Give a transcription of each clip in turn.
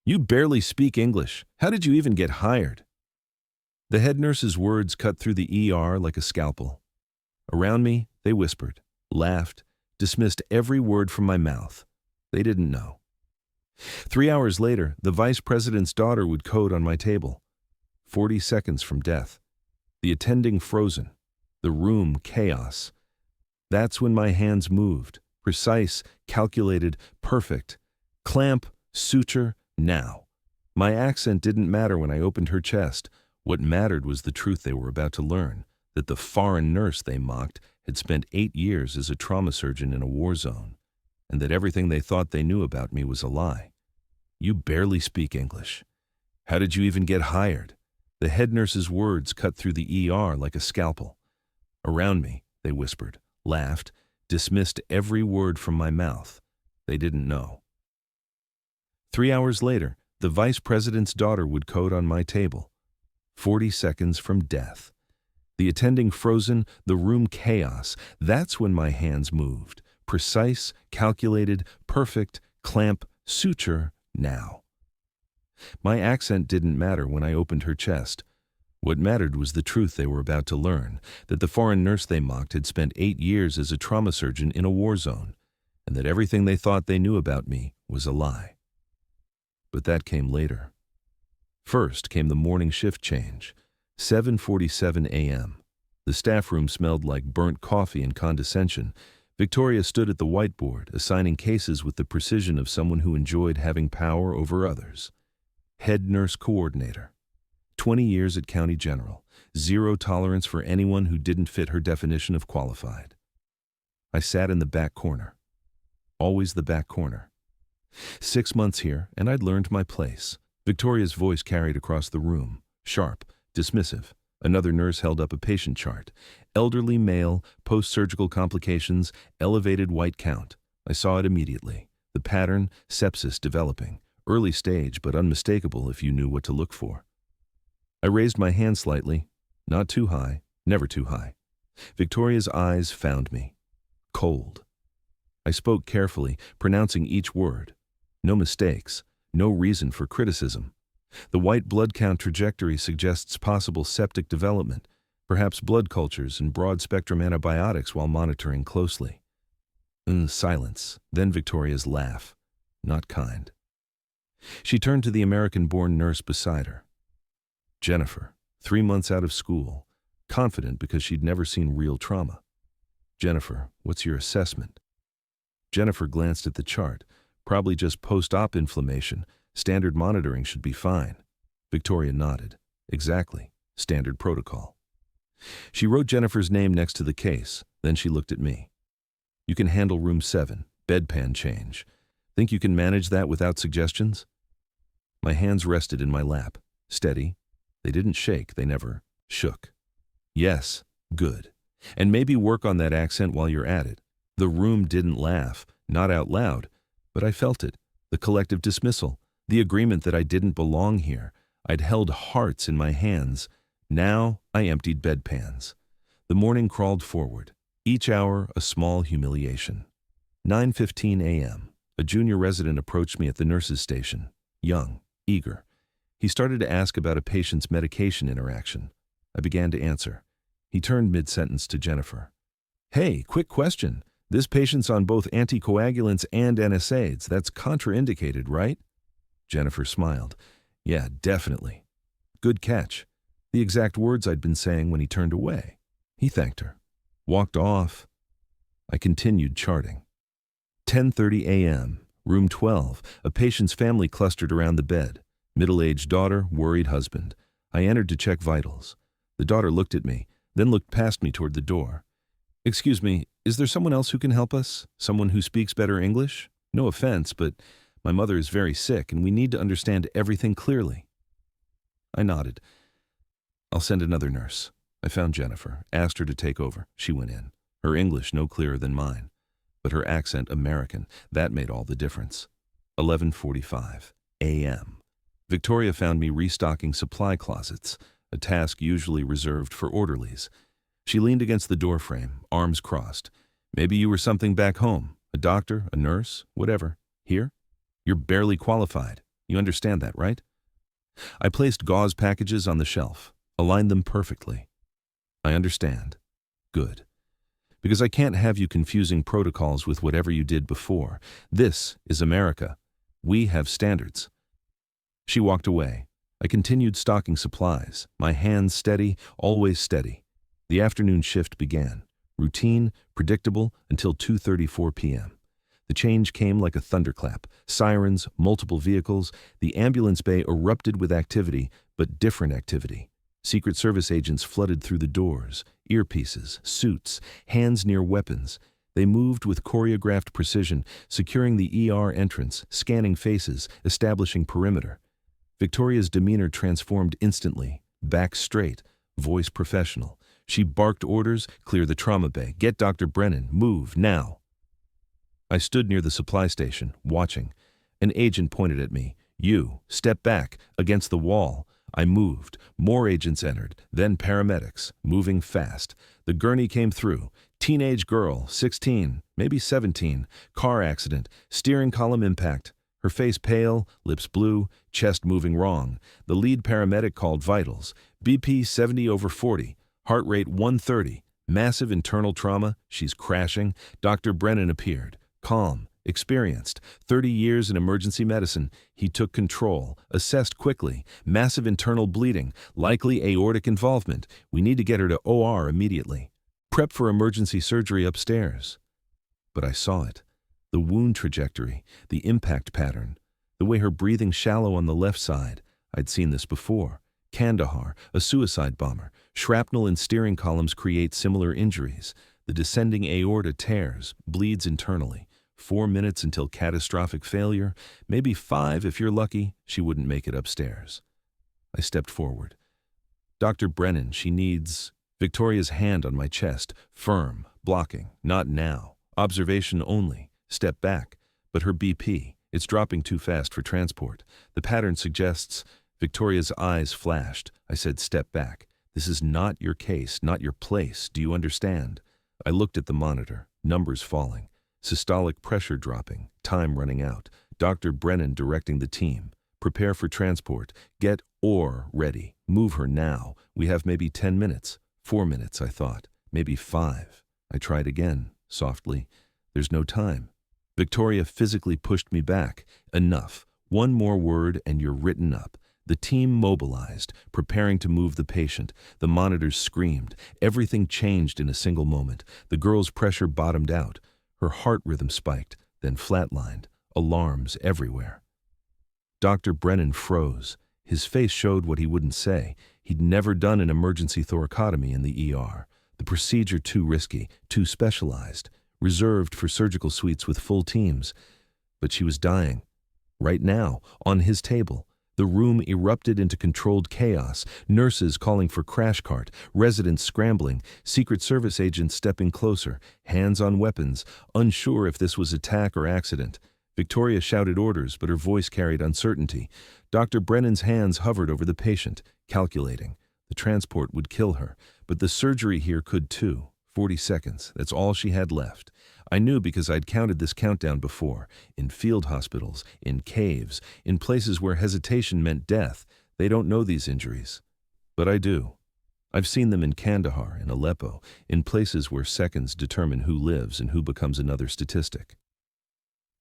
You barely speak English. How did you even get hired? The head nurse's words cut through the ER like a scalpel. Around me, they whispered, laughed, dismissed every word from my mouth. They didn't know. 3 hours later, the vice president's daughter would code on my table. 40 seconds from death. The attending frozen. The room chaos. That's when my hands moved. Precise, calculated, perfect. Clamp, suture, now. My accent didn't matter when I opened her chest. What mattered was the truth they were about to learn, that the foreign nurse they mocked had spent 8 years as a trauma surgeon in a war zone, and that everything they thought they knew about me was a lie. You barely speak English. How did you even get hired? The head nurse's words cut through the ER like a scalpel. Around me, they whispered, laughed, dismissed every word from my mouth. They didn't know. 3 hours later, the vice president's daughter would code on my table. 40 seconds from death. The attending frozen, the room chaos. That's when my hands moved. Precise, calculated, perfect, clamp, suture, now. My accent didn't matter when I opened her chest. What mattered was the truth they were about to learn, that the foreign nurse they mocked had spent 8 years as a trauma surgeon in a war zone, and that everything they thought they knew about me was a lie. But that came later. First came the morning shift change, 7:47 a.m. The staff room smelled like burnt coffee and condescension. Victoria stood at the whiteboard, assigning cases with the precision of someone who enjoyed having power over others. Head nurse coordinator. 20 years at County General. Zero tolerance for anyone who didn't fit her definition of qualified. I sat in the back corner. Always the back corner. 6 months here, and I'd learned my place. Victoria's voice carried across the room, sharp, dismissive. Another nurse held up a patient chart. Elderly male, post-surgical complications, elevated white count. I saw it immediately. The pattern, sepsis developing. Early stage, but unmistakable if you knew what to look for. I raised my hand slightly. Not too high, never too high. Victoria's eyes found me. Cold. I spoke carefully, pronouncing each word. No mistakes, no reason for criticism. The white blood count trajectory suggests possible septic development, perhaps blood cultures and broad-spectrum antibiotics while monitoring closely. Silence, then Victoria's laugh. Not kind. She turned to the American-born nurse beside her. Jennifer, 3 months out of school, confident because she'd never seen real trauma. Jennifer, what's your assessment? Jennifer glanced at the chart. Probably just post-op inflammation. Standard monitoring should be fine. Victoria nodded. Exactly. Standard protocol. She wrote Jennifer's name next to the case. Then she looked at me. You can handle room 7, bedpan change. Think you can manage that without suggestions? My hands rested in my lap. Steady. They didn't shake. They never shook. Yes. Good. And maybe work on that accent while you're at it. The room didn't laugh. Not out loud. But I felt it. The collective dismissal. The agreement that I didn't belong here. I'd held hearts in my hands. Now I emptied bedpans. The morning crawled forward. Each hour a small humiliation. 9:15 a.m. A junior resident approached me at the nurse's station. Young, eager. He started to ask about a patient's medication interaction. I began to answer. He turned mid-sentence to Jennifer. Hey, quick question. This patient's on both anticoagulants and NSAIDs. That's contraindicated, right? Jennifer smiled. Yeah, definitely. Good catch. The exact words I'd been saying when he turned away. He thanked her. Walked off. I continued charting. 10:30 a.m. Room 12. A patient's family clustered around the bed. Middle-aged daughter, worried husband. I entered to check vitals. The daughter looked at me, then looked past me toward the door. Excuse me, is there someone else who can help us? Someone who speaks better English? No offense, but my mother is very sick and we need to understand everything clearly. I nodded. I'll send another nurse. I found Jennifer, asked her to take over. She went in. Her English no clearer than mine, but her accent American. That made all the difference. 11:45 a.m. Victoria found me restocking supply closets, a task usually reserved for orderlies. She leaned against the doorframe, arms crossed. Maybe you were something back home, a doctor, a nurse, whatever. Here? You're barely qualified. You understand that, right? I placed gauze packages on the shelf, aligned them perfectly. I understand. Good. Because I can't have you confusing protocols with whatever you did before. This is America. We have standards. She walked away. I continued stocking supplies, my hands steady, always steady. The afternoon shift began. Routine, predictable, until 2:34 p.m. The change came like a thunderclap. Sirens, multiple vehicles. The ambulance bay erupted with activity, but different activity. Secret Service agents flooded through the doors, earpieces, suits, hands near weapons. They moved with choreographed precision, securing the ER entrance, scanning faces, establishing perimeter. Victoria's demeanor transformed instantly. Back straight, voice professional. She barked orders, clear the trauma bay, get Dr. Brennan, move, now. I stood near the supply station, watching. An agent pointed at me. You, step back, against the wall. I moved. More agents entered, then paramedics, moving fast. The gurney came through. Teenage girl, 16, maybe 17, car accident, steering column impact. Her face pale, lips blue, chest moving wrong. The lead paramedic called vitals. BP 70/40, heart rate 130. Massive internal trauma, she's crashing. Dr. Brennan appeared. Calm, experienced, 30 years in emergency medicine. He took control, assessed quickly. Massive internal bleeding, likely aortic involvement. We need to get her to OR immediately. Prep for emergency surgery upstairs. But I saw it. The wound trajectory, the impact pattern, the way her breathing shallow on the left side. I'd seen this before. Kandahar, a suicide bomber. Shrapnel in steering columns create similar injuries. The descending aorta tears, bleeds internally. 4 minutes until catastrophic failure, maybe 5 if you're lucky. She wouldn't make it upstairs. I stepped forward. Dr. Brennan, she needs... Victoria's hand on my chest, firm, blocking. Not now. Observation only. Step back. But her BP, it's dropping too fast for transport. The pattern suggests... Victoria's eyes flashed. I said, step back. This is not your case, not your place. Do you understand? I looked at the monitor. Numbers falling. Systolic pressure dropping. Time running out. Dr. Brennan directing the team. Prepare for transport. Get OR ready. Move her now. We have maybe 10 minutes. 4 minutes, I thought. Maybe 5. I tried again, softly. There's no time. Victoria physically pushed me back. Enough. One more word and you're written up. The team mobilized, preparing to move the patient. The monitors screamed. Everything changed in a single moment. The girl's pressure bottomed out. Her heart rhythm spiked, then flatlined. Alarms everywhere. Dr. Brennan froze. His face showed what he wouldn't say. He'd never done an emergency thoracotomy in the ER. The procedure too risky, too specialized, reserved for surgical suites with full teams. But she was dying. Right now, on his table. The room erupted into controlled chaos, nurses calling for crash cart, residents scrambling, Secret Service agents stepping closer, hands on weapons, unsure if this was attack or accident. Victoria shouted orders, but her voice carried uncertainty. Dr. Brennan's hands hovered over the patient, calculating. The transport would kill her, but the surgery here could too. 40 seconds, that's all she had left. I knew because I'd counted this countdown before, in field hospitals, in caves, in places where hesitation meant death. They don't know these injuries. But I do. I've seen them in Kandahar, in Aleppo, in places where seconds determine who lives and who becomes another statistic.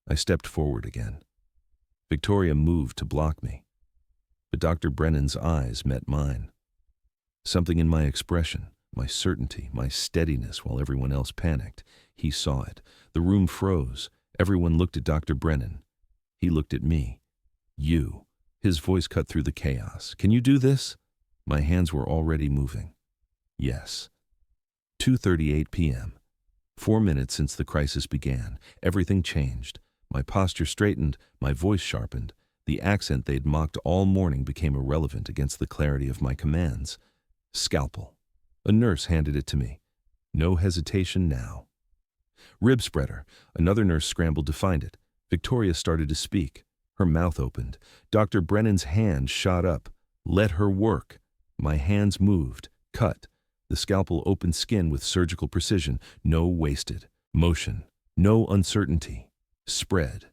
I stepped forward again. Victoria moved to block me. But Dr. Brennan's eyes met mine. Something in my expression, my certainty, my steadiness while everyone else panicked. He saw it. The room froze. Everyone looked at Dr. Brennan. He looked at me. You. His voice cut through the chaos. Can you do this? My hands were already moving. Yes. 2:38 p.m. 4 minutes since the crisis began. Everything changed. My posture straightened, my voice sharpened. The accent they'd mocked all morning became irrelevant against the clarity of my commands. Scalpel. A nurse handed it to me. No hesitation now. Rib spreader. Another nurse scrambled to find it. Victoria started to speak. Her mouth opened. Dr. Brennan's hand shot up. Let her work. My hands moved. Cut. The scalpel opened skin with surgical precision. No wasted. Motion. No uncertainty. Spread.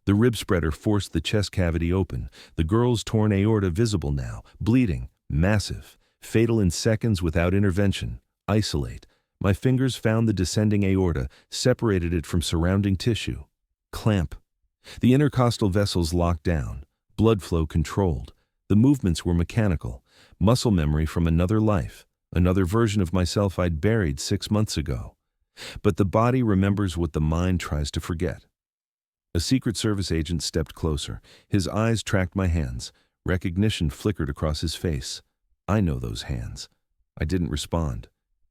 The rib spreader forced the chest cavity open. The girl's torn aorta visible now, bleeding, massive, fatal in seconds without intervention. Isolate. My fingers found the descending aorta, separated it from surrounding tissue. Clamp. The intercostal vessels locked down, blood flow controlled. The movements were mechanical, muscle memory from another life, another version of myself I'd buried 6 months ago. But the body remembers what the mind tries to forget. A Secret Service agent stepped closer. His eyes tracked my hands. Recognition flickered across his face. I know those hands. I didn't respond.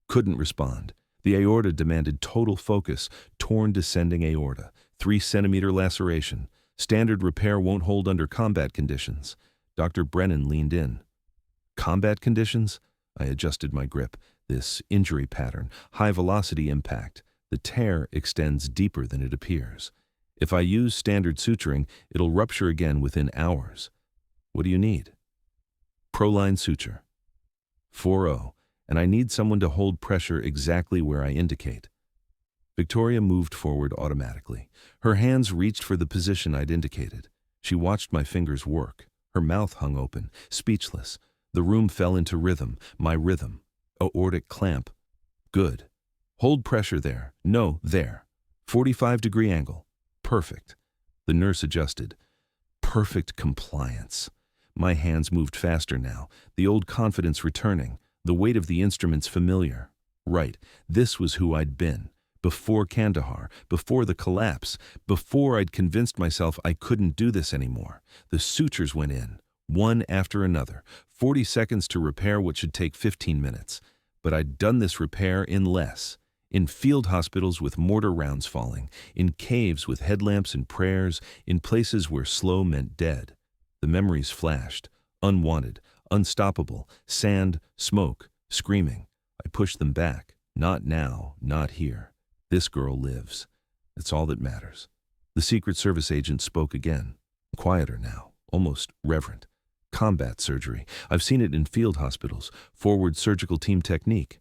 Couldn't respond. The aorta demanded total focus. Torn descending aorta. 3-centimeter laceration. Standard repair won't hold under combat conditions. Dr. Brennan leaned in. Combat conditions? I adjusted my grip. This injury pattern, high-velocity impact. The tear extends deeper than it appears. If I use standard suturing, it'll rupture again within hours. What do you need? Proline suture. 4-0, and I need someone to hold pressure exactly where I indicate. Victoria moved forward automatically. Her hands reached for the position I'd indicated. She watched my fingers work. Her mouth hung open, speechless. The room fell into rhythm, my rhythm. Aortic clamp. Good. Hold pressure there. No, there. 45-degree angle. Perfect. The nurse adjusted. Perfect compliance. My hands moved faster now, the old confidence returning, the weight of the instruments familiar. Right, this was who I'd been. Before Kandahar, before the collapse, before I'd convinced myself I couldn't do this anymore. The sutures went in, one after another, 40 seconds to repair what should take 15 minutes. But I'd done this repair in less. In field hospitals with mortar rounds falling, in caves with headlamps and prayers, in places where slow meant dead. The memories flashed, unwanted, unstoppable, sand, smoke, screaming. I pushed them back. Not now, not here. This girl lives. It's all that matters. The Secret Service agent spoke again, quieter now, almost reverent. Combat surgery. I've seen it in field hospitals. Forward surgical team technique.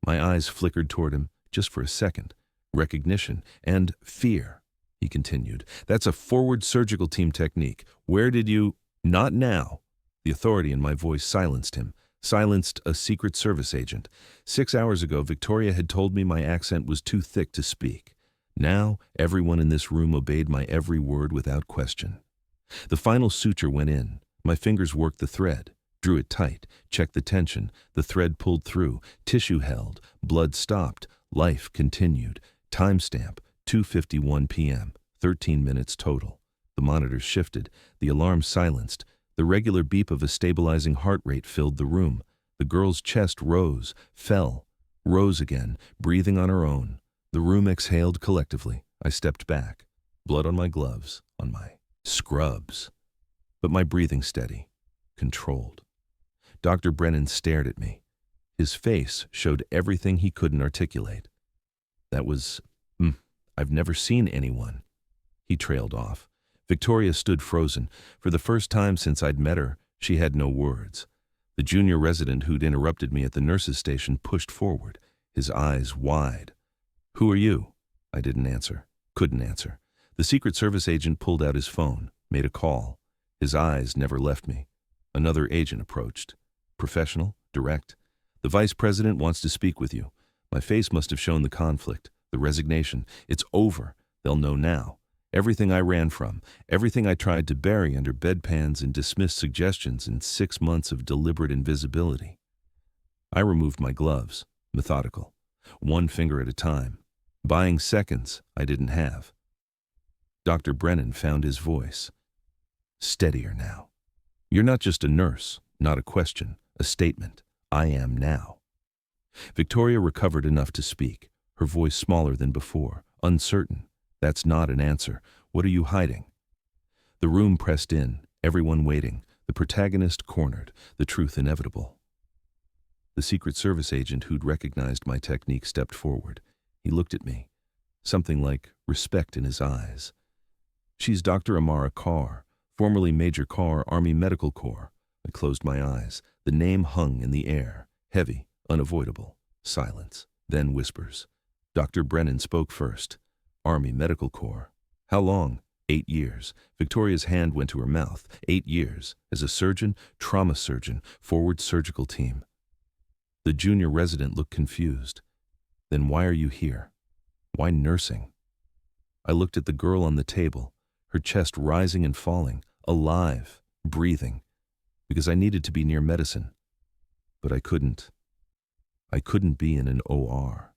My eyes flickered toward him, just for a second. Recognition and fear, he continued. That's a forward surgical team technique. Where did you... Not now. The authority in my voice silenced him. Silenced a Secret Service agent. 6 hours ago, Victoria had told me my accent was too thick to speak. Now, everyone in this room obeyed my every word without question. The final suture went in. My fingers worked the thread. Drew it tight, checked the tension. The thread pulled through. Tissue held. Blood stopped. Life continued. Timestamp, 2:51 p.m. 13 minutes total. The monitors shifted. The alarm silenced. The regular beep of a stabilizing heart rate filled the room. The girl's chest rose, fell, rose again, breathing on her own. The room exhaled collectively. I stepped back. Blood on my gloves, on my scrubs. But my breathing steady, controlled. Dr. Brennan stared at me. His face showed everything he couldn't articulate. That was, I've never seen anyone. He trailed off. Victoria stood frozen. For the first time since I'd met her, she had no words. The junior resident who'd interrupted me at the nurse's station pushed forward, his eyes wide. Who are you? I didn't answer, couldn't answer. The Secret Service agent pulled out his phone, made a call. His eyes never left me. Another agent approached. Professional, direct. The vice president wants to speak with you. My face must have shown the conflict, the resignation. It's over. They'll know now. Everything I ran from, everything I tried to bury under bedpans and dismiss suggestions in 6 months of deliberate invisibility. I removed my gloves, methodical, one finger at a time, buying seconds I didn't have. Dr. Brennan found his voice. Steadier now. You're not just a nurse, not a question, a statement. I am now. Victoria recovered enough to speak, her voice smaller than before, uncertain. That's not an answer. What are you hiding? The room pressed in, everyone waiting, the protagonist cornered, the truth inevitable. The Secret Service agent who'd recognized my technique stepped forward. He looked at me, something like respect in his eyes. She's Dr. Amara Carr, formerly Major Carr, Army Medical Corps. I closed my eyes. The name hung in the air, heavy, unavoidable. Silence, then whispers. Dr. Brennan spoke first. Army Medical Corps. How long? 8 years. Victoria's hand went to her mouth. 8 years. As a surgeon, trauma surgeon, forward surgical team. The junior resident looked confused. Then why are you here? Why nursing? I looked at the girl on the table, her chest rising and falling, alive, breathing, because I needed to be near medicine. But I couldn't. I couldn't be in an OR.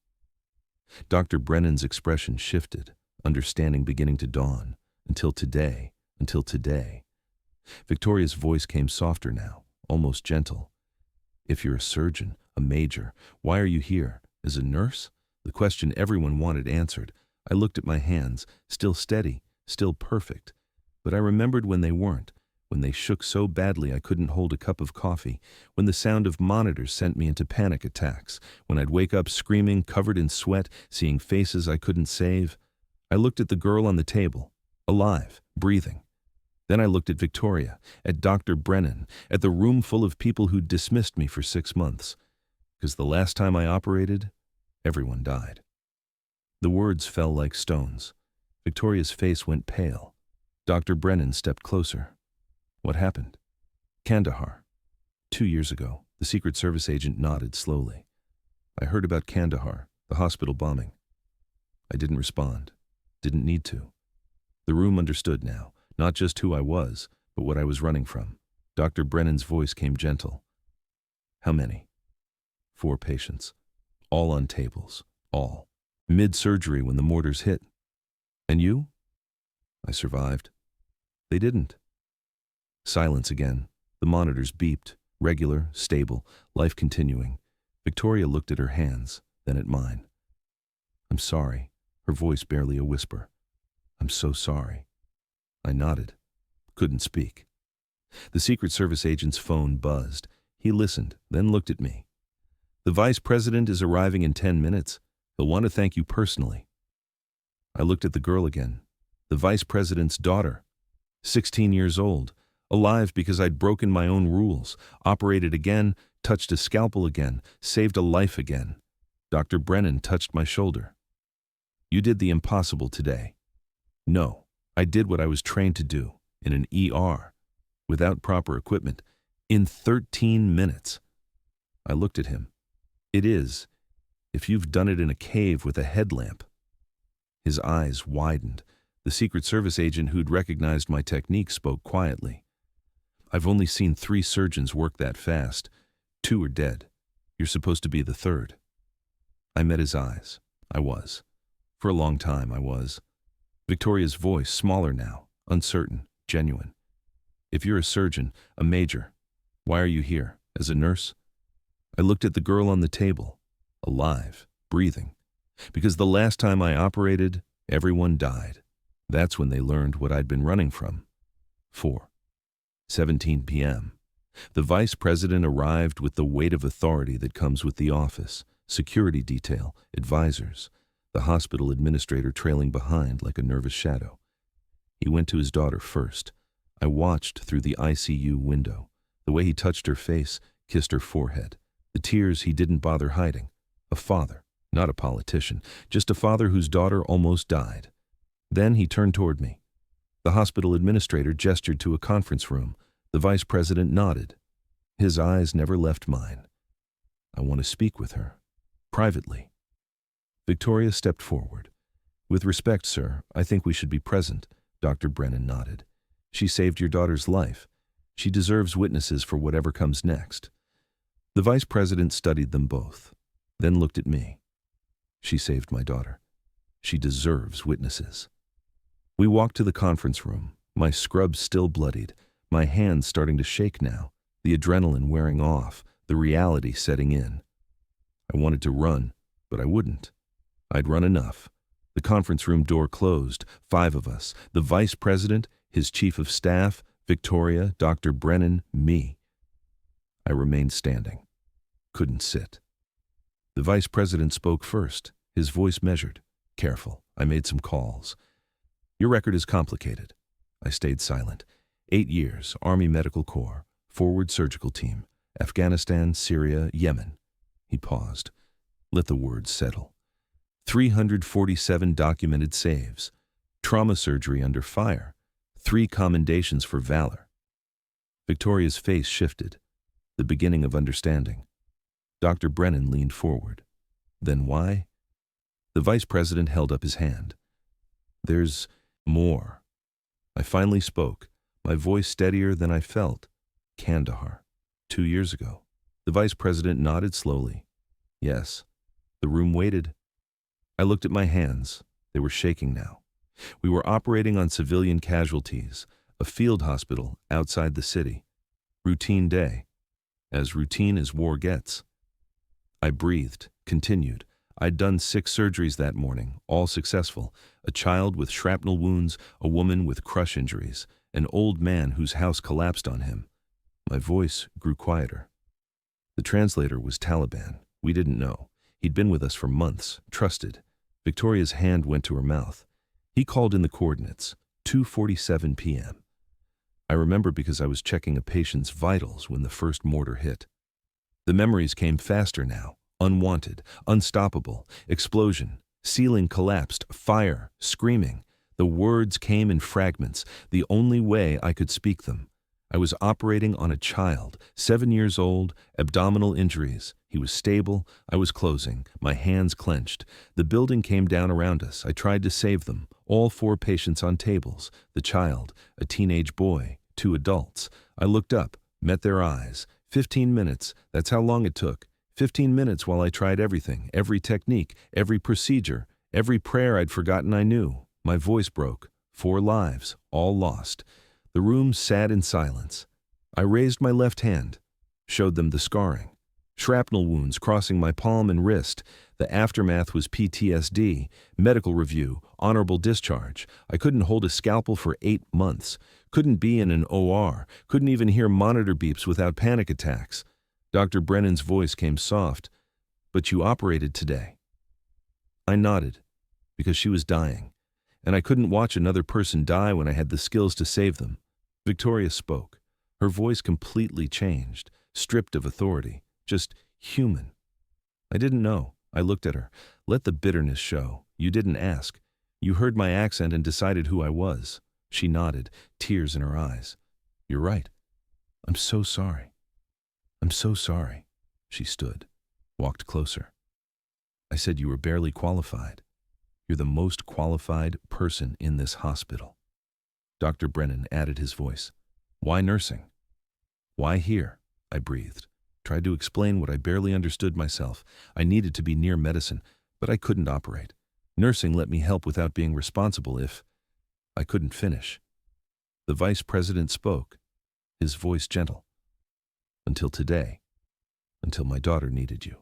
Dr. Brennan's expression shifted, understanding beginning to dawn. Until today. Victoria's voice came softer now, almost gentle. If you're a surgeon, a major, why are you here? As a nurse? The question everyone wanted answered. I looked at my hands, still steady, still perfect. But I remembered when they weren't, when they shook so badly I couldn't hold a cup of coffee, when the sound of monitors sent me into panic attacks, when I'd wake up screaming, covered in sweat, seeing faces I couldn't save. I looked at the girl on the table, alive, breathing. Then I looked at Victoria, at Dr. Brennan, at the room full of people who'd dismissed me for 6 months. Because the last time I operated, everyone died. The words fell like stones. Victoria's face went pale. Dr. Brennan stepped closer. What happened? Kandahar. 2 years ago, the Secret Service agent nodded slowly. I heard about Kandahar, the hospital bombing. I didn't respond. Didn't need to. The room understood now, not just who I was, but what I was running from. Dr. Brennan's voice came gentle. How many? 4 patients. All on tables. All. Mid-surgery when the mortars hit. And you? I survived. They didn't. Silence again. The monitors beeped. Regular, stable, life continuing. Victoria looked at her hands, then at mine. I'm sorry. Her voice barely a whisper. I'm so sorry. I nodded. Couldn't speak. The Secret Service agent's phone buzzed. He listened, then looked at me. The Vice President is arriving in 10 minutes. He'll want to thank you personally. I looked at the girl again. The Vice President's daughter. 16 years old. Alive because I'd broken my own rules. Operated again, touched a scalpel again, saved a life again. Dr. Brennan touched my shoulder. You did the impossible today. No, I did what I was trained to do, in an ER, without proper equipment, in 13 minutes. I looked at him. It is, if you've done it in a cave with a headlamp. His eyes widened. The Secret Service agent who'd recognized my technique spoke quietly. I've only seen 3 surgeons work that fast. 2 are dead. You're supposed to be the 3rd. I met his eyes. I was. For a long time, I was. Victoria's voice, smaller now, uncertain, genuine. If you're a surgeon, a major, why are you here? As a nurse? I looked at the girl on the table, alive, breathing. Because the last time I operated, everyone died. That's when they learned what I'd been running from. 4:17 p.m. The Vice President arrived with the weight of authority that comes with the office, security detail, advisors, the hospital administrator trailing behind like a nervous shadow. He went to his daughter first. I watched through the ICU window, the way he touched her face, kissed her forehead, the tears he didn't bother hiding. A father, not a politician, just a father whose daughter almost died. Then he turned toward me. The hospital administrator gestured to a conference room. The Vice President nodded. His eyes never left mine. I want to speak with her, privately. Victoria stepped forward. With respect, sir, I think we should be present. Dr. Brennan nodded. She saved your daughter's life. She deserves witnesses for whatever comes next. The Vice President studied them both, then looked at me. She saved my daughter. She deserves witnesses. We walked to the conference room, my scrubs still bloodied, my hands starting to shake now, the adrenaline wearing off, the reality setting in. I wanted to run, but I wouldn't. I'd run enough. The conference room door closed, 5 of us, the Vice President, his Chief of Staff, Victoria, Dr. Brennan, me. I remained standing. Couldn't sit. The Vice President spoke first, his voice measured, careful. I made some calls. Your record is complicated. I stayed silent. 8 years, Army Medical Corps, forward surgical team, Afghanistan, Syria, Yemen. He paused. Let the words settle. 347 documented saves. Trauma surgery under fire. 3 commendations for valor. Victoria's face shifted, the beginning of understanding. Dr. Brennan leaned forward. Then why? The vice president held up his hand. There's more. I finally spoke, my voice steadier than I felt. Kandahar. 2 years ago. The vice president nodded slowly. Yes. The room waited. I looked at my hands. They were shaking now. We were operating on civilian casualties, a field hospital outside the city. Routine day. As routine as war gets. I breathed, continued. I'd done 6 surgeries that morning, all successful. A child with shrapnel wounds, a woman with crush injuries, an old man whose house collapsed on him. My voice grew quieter. The translator was Taliban. We didn't know. He'd been with us for months, trusted. Victoria's hand went to her mouth. He called in the coordinates, 2:47 p.m. I remember because I was checking a patient's vitals when the first mortar hit. The memories came faster now, unwanted, unstoppable, explosion, ceiling collapsed, fire, screaming. The words came in fragments, the only way I could speak them. I was operating on a child, 7 years old, abdominal injuries. He was stable, I was closing, my hands clenched. The building came down around us. I tried to save them, all 4 patients on tables, the child, a teenage boy, 2 adults. I looked up, met their eyes. 15 minutes, that's how long it took. 15 minutes while I tried everything, every technique, every procedure, every prayer I'd forgotten I knew. My voice broke. 4 lives, all lost. The room sat in silence. I raised my left hand, showed them the scarring. Shrapnel wounds crossing my palm and wrist. The aftermath was PTSD, medical review, honorable discharge. I couldn't hold a scalpel for 8 months. Couldn't be in an OR. Couldn't even hear monitor beeps without panic attacks. Dr. Brennan's voice came soft. But you operated today. I nodded, because she was dying, and I couldn't watch another person die when I had the skills to save them. Victoria spoke. Her voice completely changed, stripped of authority, just human. I didn't know. I looked at her. Let the bitterness show. You didn't ask. You heard my accent and decided who I was. She nodded, tears in her eyes. You're right. I'm so sorry. I'm so sorry. She stood, walked closer. I said you were barely qualified. You're the most qualified person in this hospital. Dr. Brennan added his voice. Why nursing? Why here? I breathed. Tried to explain what I barely understood myself. I needed to be near medicine, but I couldn't operate. Nursing let me help without being responsible if I couldn't finish. The vice president spoke, his voice gentle. Until today. Until my daughter needed you.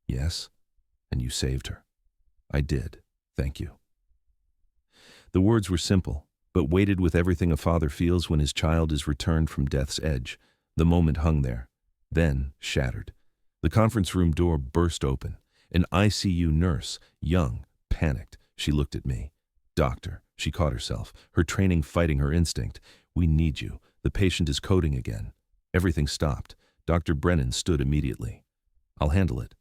Yes, and you saved her. I did. Thank you. The words were simple, but weighted with everything a father feels when his child is returned from death's edge. The moment hung there, then shattered. The conference room door burst open. An ICU nurse, young, panicked. She looked at me. Doctor, she caught herself, her training fighting her instinct. We need you. The patient is coding again. Everything stopped. Dr. Brennan stood immediately. I'll handle it.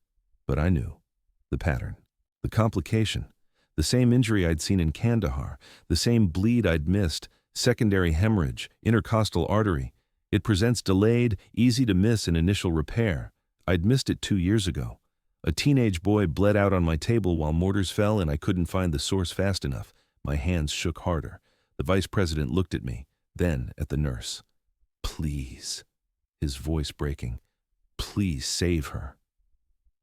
But I knew. The pattern. The complication. The same injury I'd seen in Kandahar. The same bleed I'd missed. Secondary hemorrhage. Intercostal artery. It presents delayed, easy to miss in initial repair. I'd missed it 2 years ago. A teenage boy bled out on my table while mortars fell and I couldn't find the source fast enough. My hands shook harder. The vice president looked at me, then at the nurse. Please. His voice breaking. Please save her.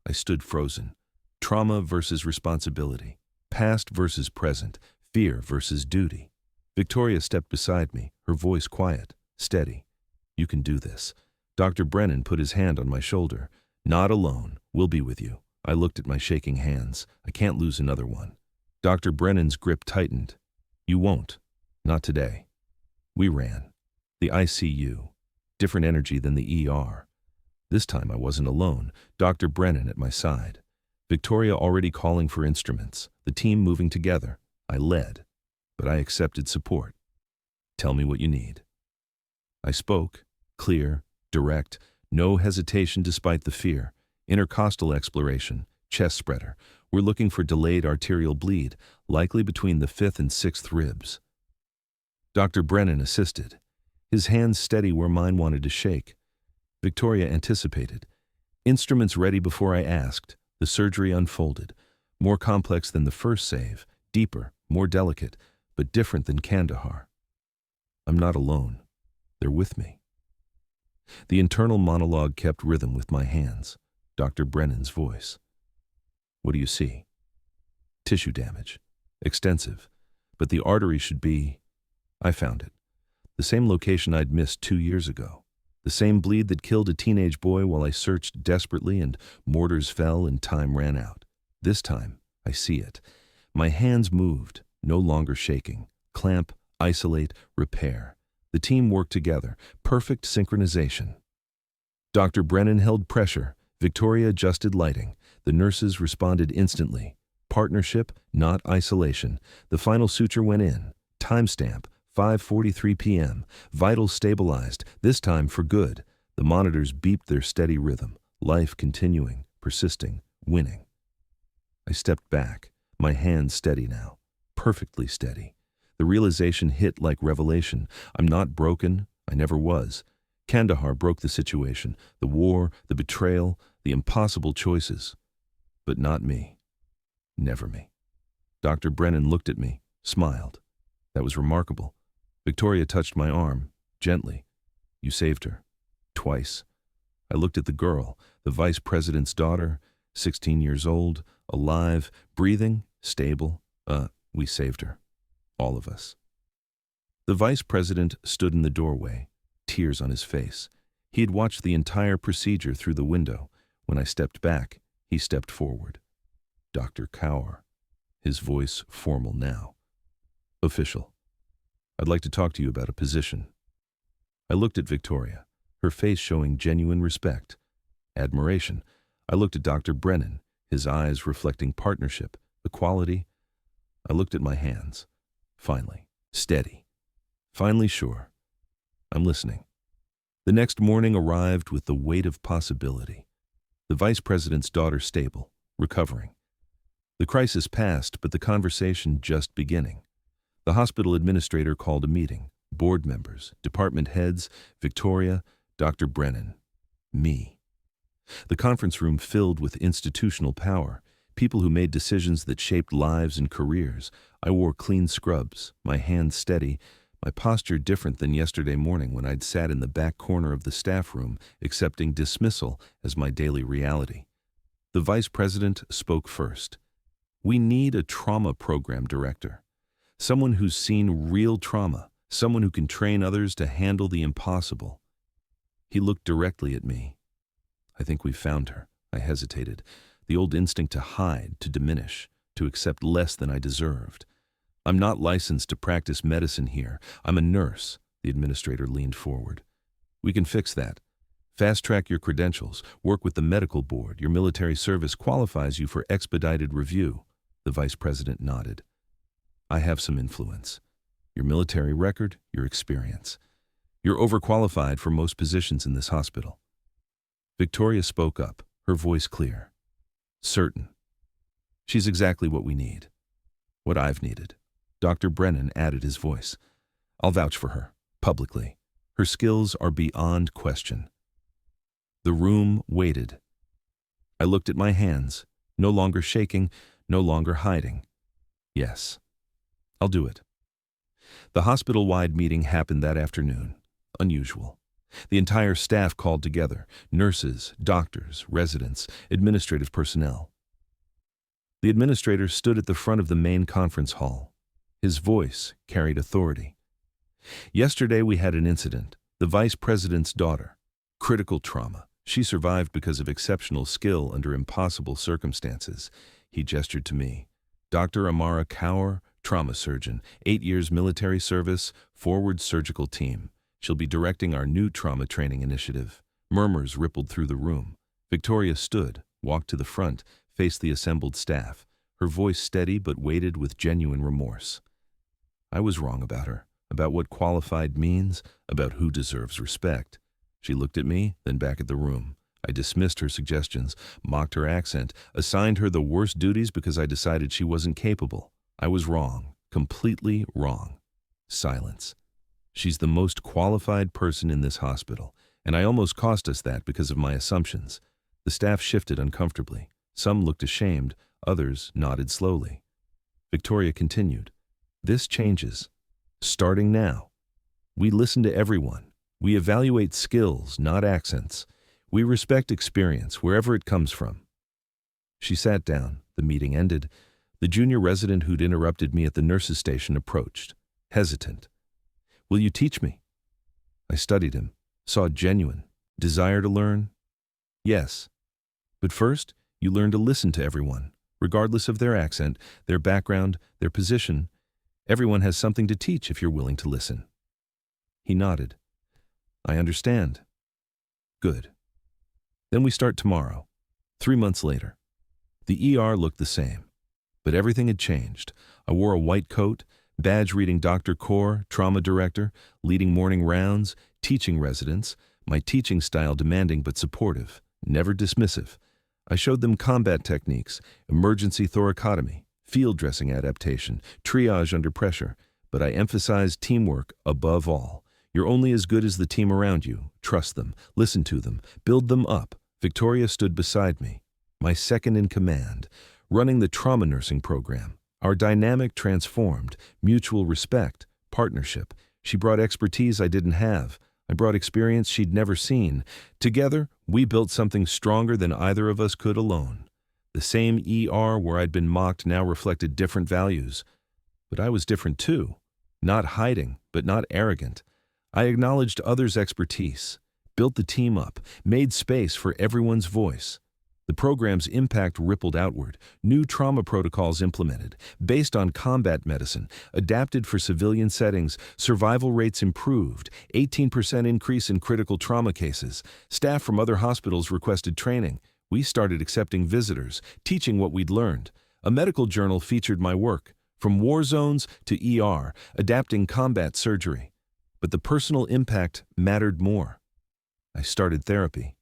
I stood frozen. Trauma versus responsibility. Past versus present. Fear versus duty. Victoria stepped beside me, her voice quiet, steady. You can do this. Dr. Brennan put his hand on my shoulder. Not alone. We'll be with you. I looked at my shaking hands. I can't lose another one. Dr. Brennan's grip tightened. You won't. Not today. We ran. The ICU. Different energy than the ER. This time I wasn't alone. Dr. Brennan at my side. Victoria already calling for instruments. The team moving together. I led. But I accepted support. Tell me what you need. I spoke. Clear. Direct. No hesitation despite the fear. Intercostal exploration. chest spreader. We're looking for delayed arterial bleed, likely between the 5th and 6th ribs. Dr. Brennan assisted, his hands steady where mine wanted to shake. Victoria anticipated. Instruments ready before I asked. The surgery unfolded. More complex than the first save, deeper, more delicate, but different than Kandahar. I'm not alone. They're with me. The internal monologue kept rhythm with my hands. Dr. Brennan's voice. What do you see? Tissue damage. Extensive. But the artery should be... I found it. The same location I'd missed 2 years ago. The same bleed that killed a teenage boy while I searched desperately and mortars fell and time ran out. This time, I see it. My hands moved, no longer shaking. Clamp, isolate, repair. The team worked together. Perfect synchronization. Dr. Brennan held pressure. Victoria adjusted lighting. The nurses responded instantly. Partnership, not isolation. The final suture went in. Timestamp, 5:43 p.m. Vitals stabilized, this time for good. The monitors beeped their steady rhythm. Life continuing, persisting, winning. I stepped back, my hands steady now. Perfectly steady. The realization hit like revelation. I'm not broken. I never was. Kandahar broke the situation. The war, the betrayal, the impossible choices. But not me. Never me. Dr. Brennan looked at me, smiled. That was remarkable. Victoria touched my arm, gently. You saved her. Twice. I looked at the girl, the vice president's daughter, 16 years old, alive, breathing, stable. We saved her. All of us. The vice president stood in the doorway, tears on his face. He had watched the entire procedure through the window. When I stepped back, he stepped forward. Dr. Kaur, his voice formal now. Official. I'd like to talk to you about a position. I looked at Victoria, her face showing genuine respect, admiration. I looked at Dr. Brennan, his eyes reflecting partnership, equality. I looked at my hands. Finally, steady. Finally sure. I'm listening. The next morning arrived with the weight of possibility. The vice president's daughter stable, recovering. The crisis passed, but the conversation just beginning. The hospital administrator called a meeting. Board members, department heads, Victoria, Dr. Brennan, me. The conference room filled with institutional power, people who made decisions that shaped lives and careers. I wore clean scrubs, my hands steady, my posture different than yesterday morning when I'd sat in the back corner of the staff room, accepting dismissal as my daily reality. The vice president spoke first. We need a trauma program director. Someone who's seen real trauma, someone who can train others to handle the impossible. He looked directly at me. I think we've found her. I hesitated. The old instinct to hide, to diminish, to accept less than I deserved. I'm not licensed to practice medicine here. I'm a nurse. The administrator leaned forward. We can fix that. Fast-track your credentials. Work with the medical board. Your military service qualifies you for expedited review. The vice president nodded. I have some influence. Your military record, your experience. You're overqualified for most positions in this hospital. Victoria spoke up, her voice clear. Certain. She's exactly what we need. What I've needed. Dr. Brennan added his voice. I'll vouch for her, publicly. Her skills are beyond question. The room waited. I looked at my hands, no longer shaking, no longer hiding. Yes, I'll do it. The hospital-wide meeting happened that afternoon. Unusual. The entire staff called together, nurses, doctors, residents, administrative personnel. The administrator stood at the front of the main conference hall. His voice carried authority. Yesterday we had an incident. The vice president's daughter. Critical trauma. She survived because of exceptional skill under impossible circumstances. He gestured to me. Dr. Amara Kaur, trauma surgeon, 8 years military service, forward surgical team. She'll be directing our new trauma training initiative. Murmurs rippled through the room. Victoria stood, walked to the front, faced the assembled staff, her voice steady but weighted with genuine remorse. I was wrong about her, about what qualified means, about who deserves respect. She looked at me, then back at the room. I dismissed her suggestions, mocked her accent, assigned her the worst duties because I decided she wasn't capable. I was wrong, completely wrong. Silence. She's the most qualified person in this hospital, and I almost cost us that because of my assumptions. The staff shifted uncomfortably. Some looked ashamed, others nodded slowly. Victoria continued. This changes. Starting now. We listen to everyone. We evaluate skills, not accents. We respect experience, wherever it comes from. She sat down. The meeting ended. The junior resident who'd interrupted me at the nurse's station approached, hesitant. Will you teach me? I studied him, saw genuine desire to learn. Yes. But first, you learn to listen to everyone, regardless of their accent, their background, their position. Everyone has something to teach if you're willing to listen. He nodded. I understand. Good. Then we start tomorrow, 3 months later. The ER looked the same, but everything had changed. I wore a white coat, badge reading Dr. Kaur, trauma director, leading morning rounds, teaching residents, my teaching style demanding but supportive, never dismissive. I showed them combat techniques, emergency thoracotomy, field dressing adaptation, triage under pressure, but I emphasized teamwork above all. You're only as good as the team around you. Trust them, listen to them, build them up. Victoria stood beside me, my second in command, running the trauma nursing program. Our dynamic transformed, mutual respect, partnership. She brought expertise I didn't have. I brought experience she'd never seen. Together, we built something stronger than either of us could alone. The same ER where I'd been mocked now reflected different values. But I was different too. Not hiding, but not arrogant. I acknowledged others' expertise, built the team up, made space for everyone's voice. The program's impact rippled outward, new trauma protocols implemented, based on combat medicine, adapted for civilian settings, survival rates improved, 18% increase in critical trauma cases. Staff from other hospitals requested training. We started accepting visitors, teaching what we'd learned. A medical journal featured my work, from war zones to ER, adapting combat surgery. But the personal impact mattered more. I started therapy,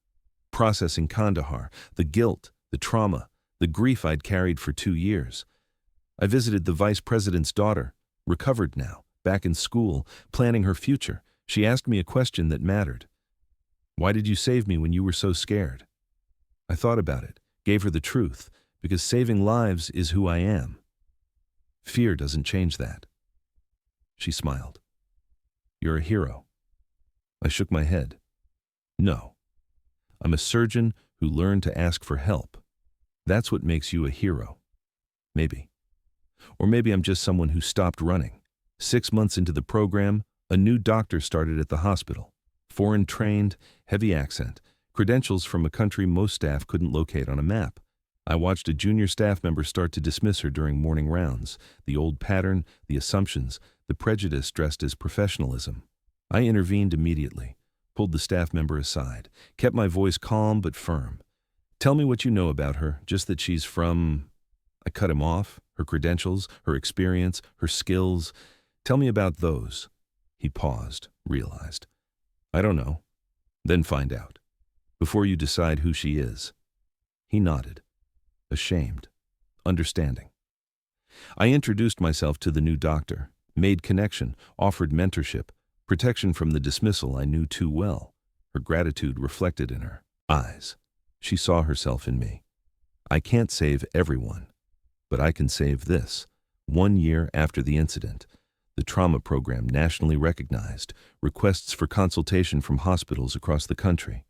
processing Kandahar, the guilt, the trauma, the grief I'd carried for 2 years. I visited the vice president's daughter, recovered now, back in school, planning her future. She asked me a question that mattered. Why did you save me when you were so scared? I thought about it, gave her the truth, because saving lives is who I am. Fear doesn't change that. She smiled. You're a hero. I shook my head. No. I'm a surgeon who learned to ask for help. That's what makes you a hero. Maybe. Or maybe I'm just someone who stopped running. 6 months into the program, a new doctor started at the hospital. Foreign trained, heavy accent, credentials from a country most staff couldn't locate on a map. I watched a junior staff member start to dismiss her during morning rounds, the old pattern, the assumptions, the prejudice dressed as professionalism. I intervened immediately, pulled the staff member aside, kept my voice calm but firm. Tell me what you know about her, just that she's from... I cut him off, her credentials, her experience, her skills. Tell me about those. He paused, realized. I don't know. Then find out. Before you decide who she is. He nodded. Ashamed, understanding. I introduced myself to the new doctor, made connection, offered mentorship, protection from the dismissal I knew too well. Her gratitude reflected in her eyes. She saw herself in me. I can't save everyone, but I can save this. 1 year after the incident, the trauma program nationally recognized, requests for consultation from hospitals across the country.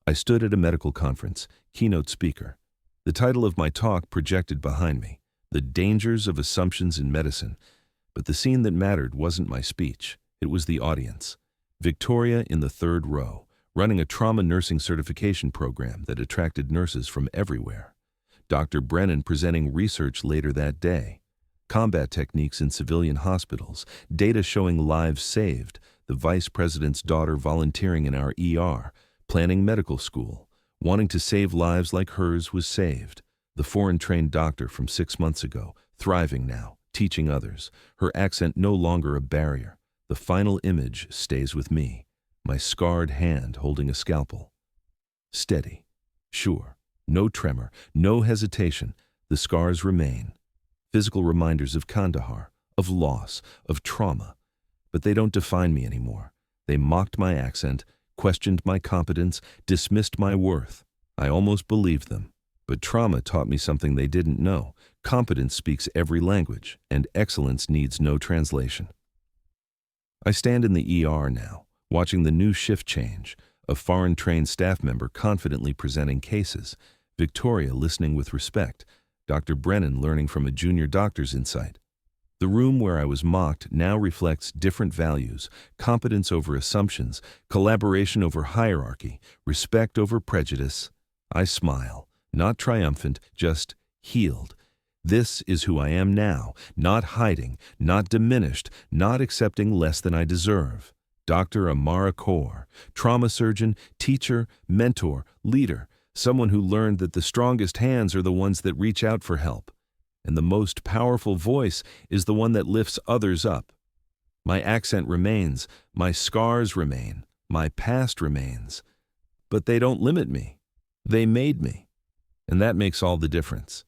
I stood at a medical conference, keynote speaker. The title of my talk projected behind me, The Dangers of Assumptions in Medicine. But the scene that mattered wasn't my speech. It was the audience. Victoria in the third row, running a trauma nursing certification program that attracted nurses from everywhere. Dr. Brennan presenting research later that day. Combat techniques in civilian hospitals, data showing lives saved, the vice president's daughter volunteering in our ER, planning medical school. Wanting to save lives like hers was saved. The foreign-trained doctor from 6 months ago, thriving now, teaching others. Her accent no longer a barrier. The final image stays with me, my scarred hand holding a scalpel. Steady. Sure. No tremor, no hesitation. The scars remain. Physical reminders of Kandahar, of loss, of trauma. But they don't define me anymore. They mocked my accent, questioned my competence, dismissed my worth. I almost believed them. But trauma taught me something they didn't know. Competence speaks every language, and excellence needs no translation. I stand in the ER now, watching the new shift change, a foreign-trained staff member confidently presenting cases, Victoria listening with respect, Dr. Brennan learning from a junior doctor's insight. The room where I was mocked now reflects different values, competence over assumptions, collaboration over hierarchy, respect over prejudice. I smile, not triumphant, just healed. This is who I am now, not hiding, not diminished, not accepting less than I deserve. Dr. Amara Kaur, trauma surgeon, teacher, mentor, leader, someone who learned that the strongest hands are the ones that reach out for help, and the most powerful voice is the one that lifts others up. My accent remains, my scars remain, my past remains, but they don't limit me. They made me, and that makes all the difference.